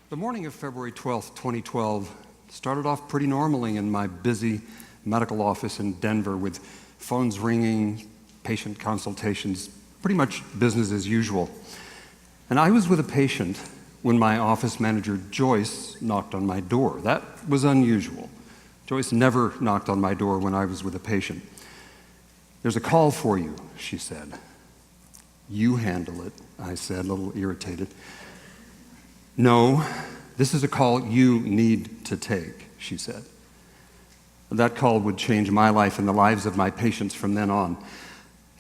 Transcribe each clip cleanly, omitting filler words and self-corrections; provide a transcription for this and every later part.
The morning of February 12th, 2012 started off pretty normally in my busy medical office in Denver with phones ringing, patient consultations, pretty much business as usual. And I was with a patient when my office manager, Joyce, knocked on my door. That was unusual. Joyce never knocked on my door when I was with a patient. "There's a call for you," she said. "You handle it," I said, a little irritated. "No, this is a call you need to take," she said. That call would change my life and the lives of my patients from then on.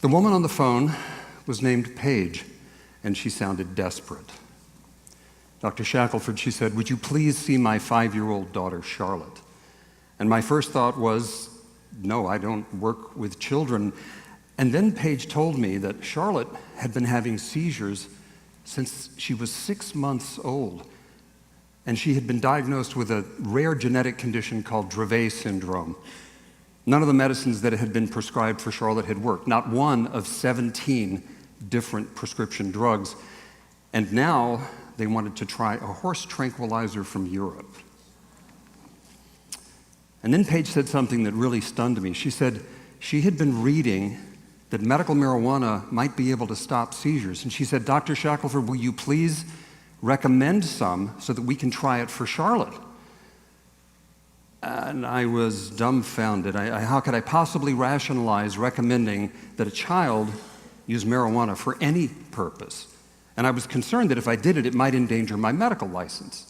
The woman on the phone was named Paige, and she sounded desperate. "Dr. Shackelford," she said, "would you please see my 5-year-old daughter, Charlotte?" And my first thought was, no, I don't work with children. And then Paige told me that Charlotte had been having seizures since she was 6 months old, and she had been diagnosed with a rare genetic condition called Dravet syndrome. None of the medicines that had been prescribed for Charlotte had worked, not one of 17 different prescription drugs, and now they wanted to try a horse tranquilizer from Europe. And then Paige said something that really stunned me. She said she had been reading that medical marijuana might be able to stop seizures. And she said, "Dr. Shackelford, will you please recommend some so that we can try it for Charlotte?" And I was dumbfounded. How could I possibly rationalize recommending that a child use marijuana for any purpose? And I was concerned that if I did it, it might endanger my medical license.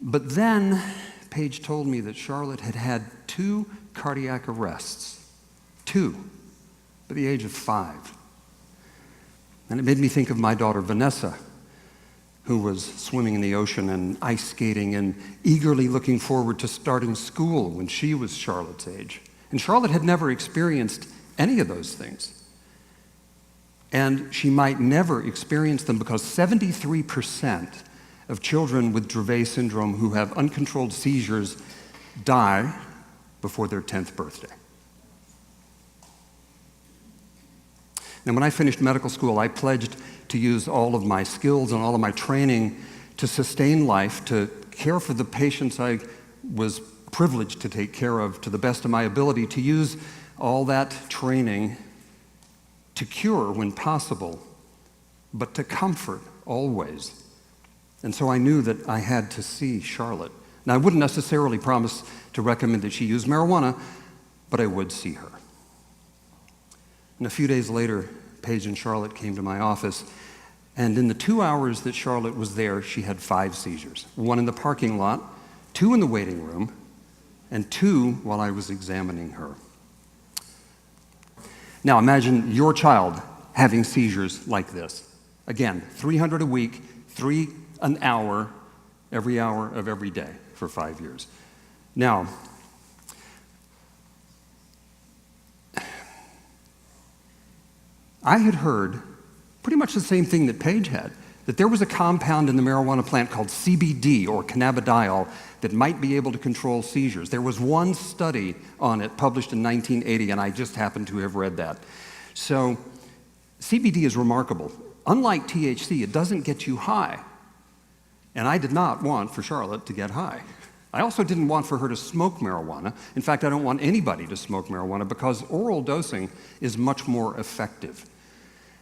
But then Paige told me that Charlotte had had 2 cardiac arrests. 2. At the age of 5. And it made me think of my daughter Vanessa, who was swimming in the ocean and ice skating and eagerly looking forward to starting school when she was Charlotte's age. And Charlotte had never experienced any of those things. And she might never experience them because 73% of children with Dravet syndrome who have uncontrolled seizures die before their 10th birthday. And when I finished medical school, I pledged to use all of my skills and all of my training to sustain life, to care for the patients I was privileged to take care of to the best of my ability, to use all that training to cure when possible, but to comfort always. And so I knew that I had to see Charlotte. Now, I wouldn't necessarily promise to recommend that she use marijuana, but I would see her. And a few days later, Paige and Charlotte came to my office, and in the 2 hours that Charlotte was there, she had 5 seizures. 1 in the parking lot, 2 in the waiting room, and 2 while I was examining her. Now imagine your child having seizures like this. Again, 300 a week, 3 an hour of every day for 5 years. Now, I had heard pretty much the same thing that Paige had, that there was a compound in the marijuana plant called CBD, or cannabidiol, that might be able to control seizures. There was one study on it published in 1980, and I just happened to have read that. So CBD is remarkable. Unlike THC, it doesn't get you high. And I did not want for Charlotte to get high. I also didn't want for her to smoke marijuana. In fact, I don't want anybody to smoke marijuana because oral dosing is much more effective.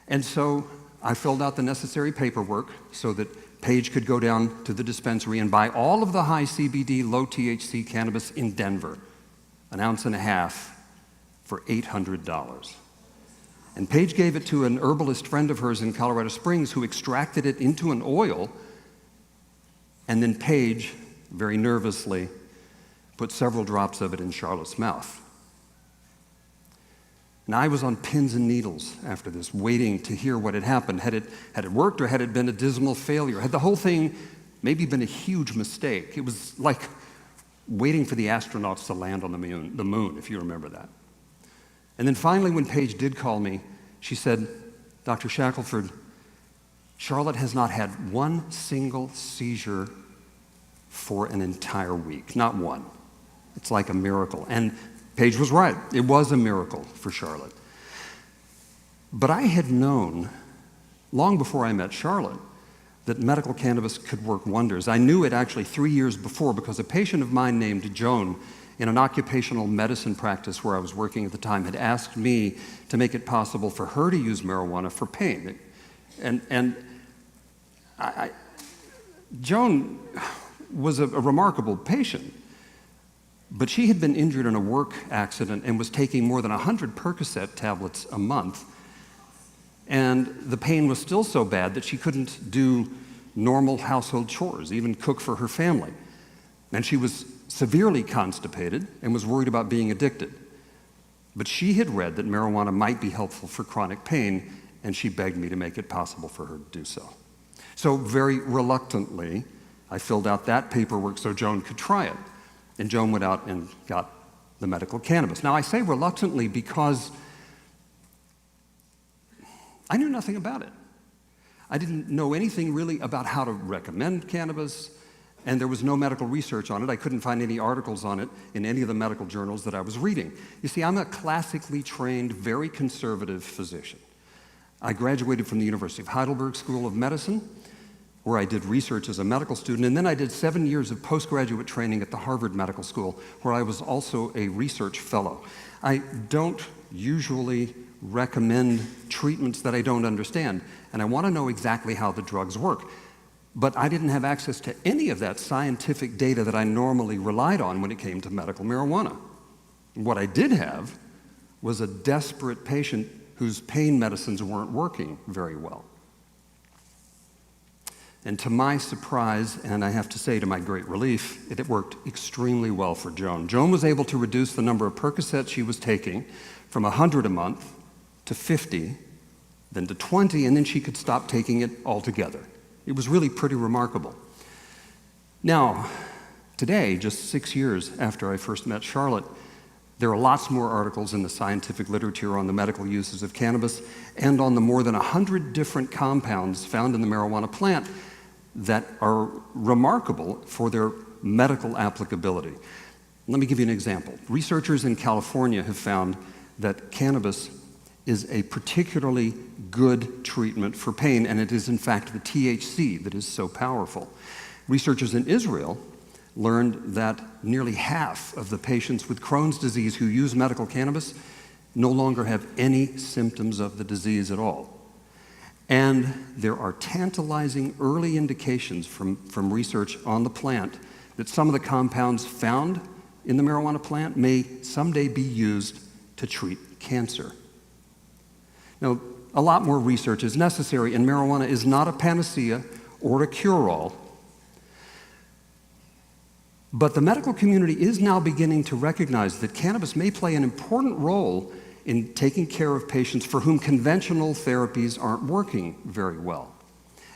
And so I filled out the necessary paperwork so that Paige could go down to the dispensary and buy all of the high CBD, low THC cannabis in Denver, 1.5 ounces for $800. And Paige gave it to an herbalist friend of hers in Colorado Springs who extracted it into an oil, and then Paige, very nervously, put several drops of it in Charlotte's mouth. And I was on pins and needles after this, waiting to hear what had happened. Had it worked, or had it been a dismal failure? Had the whole thing maybe been a huge mistake? It was like waiting for the astronauts to land on the moon, if you remember that. And then finally, when Paige did call me, she said, "Dr. Shackelford, Charlotte has not had 1 single seizure for an entire week. Not one. It's like a miracle." And Paige was right. It was a miracle for Charlotte. But I had known, long before I met Charlotte, that medical cannabis could work wonders. I knew it actually 3 years before because a patient of mine named Joan in an occupational medicine practice where I was working at the time had asked me to make it possible for her to use marijuana for pain. Joan was a remarkable patient, but she had been injured in a work accident and was taking more than 100 Percocet tablets a month. And the pain was still so bad that she couldn't do normal household chores, even cook for her family. And she was severely constipated and was worried about being addicted. But she had read that marijuana might be helpful for chronic pain, and she begged me to make it possible for her to do so. So very reluctantly, I filled out that paperwork so Joan could try it. And Joan went out and got the medical cannabis. Now, I say reluctantly because I knew nothing about it. I didn't know anything really about how to recommend cannabis, and there was no medical research on it. I couldn't find any articles on it in any of the medical journals that I was reading. You see, I'm a classically trained, very conservative physician. I graduated from the University of Heidelberg School of Medicine, where I did research as a medical student, and then I did 7 years of postgraduate training at the Harvard Medical School, where I was also a research fellow. I don't usually recommend treatments that I don't understand, and I want to know exactly how the drugs work. But I didn't have access to any of that scientific data that I normally relied on when it came to medical marijuana. What I did have was a desperate patient whose pain medicines weren't working very well. And to my surprise, and I have to say to my great relief, it worked extremely well for Joan. Joan was able to reduce the number of Percocets she was taking from 100 a month to 50, then to 20, and then she could stop taking it altogether. It was really pretty remarkable. Now, today, just 6 years after I first met Charlotte, there are lots more articles in the scientific literature on the medical uses of cannabis and on the more than 100 different compounds found in the marijuana plant that are remarkable for their medical applicability. Let me give you an example. Researchers in California have found that cannabis is a particularly good treatment for pain, and it is in fact the THC that is so powerful. Researchers in Israel learned that nearly half of the patients with Crohn's disease who use medical cannabis no longer have any symptoms of the disease at all. And there are tantalizing early indications from research on the plant that some of the compounds found in the marijuana plant may someday be used to treat cancer. Now, a lot more research is necessary, and marijuana is not a panacea or a cure-all. But the medical community is now beginning to recognize that cannabis may play an important role in taking care of patients for whom conventional therapies aren't working very well.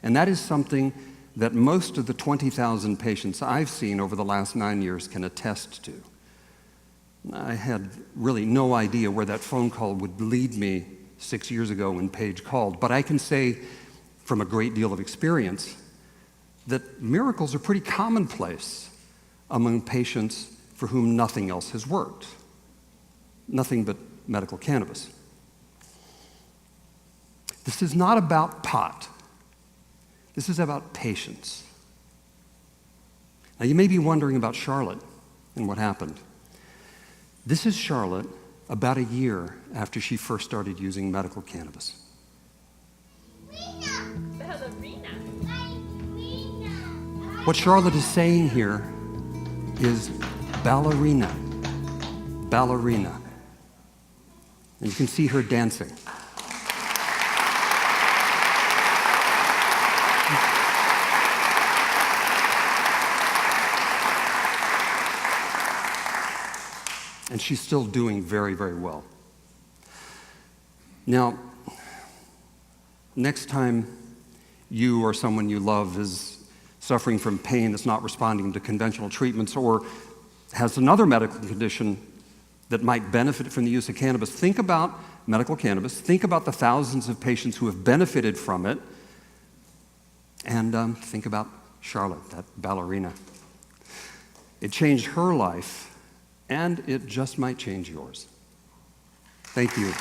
And that is something that most of the 20,000 patients I've seen over the last 9 years can attest to. I had really no idea where that phone call would lead me 6 years ago when Paige called, but I can say from a great deal of experience that miracles are pretty commonplace among patients for whom nothing else has worked. Nothing but medical cannabis. This is not about pot. This is about patience. Now, you may be wondering about Charlotte and what happened. This is Charlotte about a year after she first started using medical cannabis. What Charlotte is saying here is ballerina, ballerina. And you can see her dancing. And she's still doing very, very well. Now, next time you or someone you love is suffering from pain that's not responding to conventional treatments or has another medical condition that might benefit from the use of cannabis, think about medical cannabis, think about the thousands of patients who have benefited from it, and think about Charlotte, that ballerina. It changed her life, and it just might change yours. Thank you.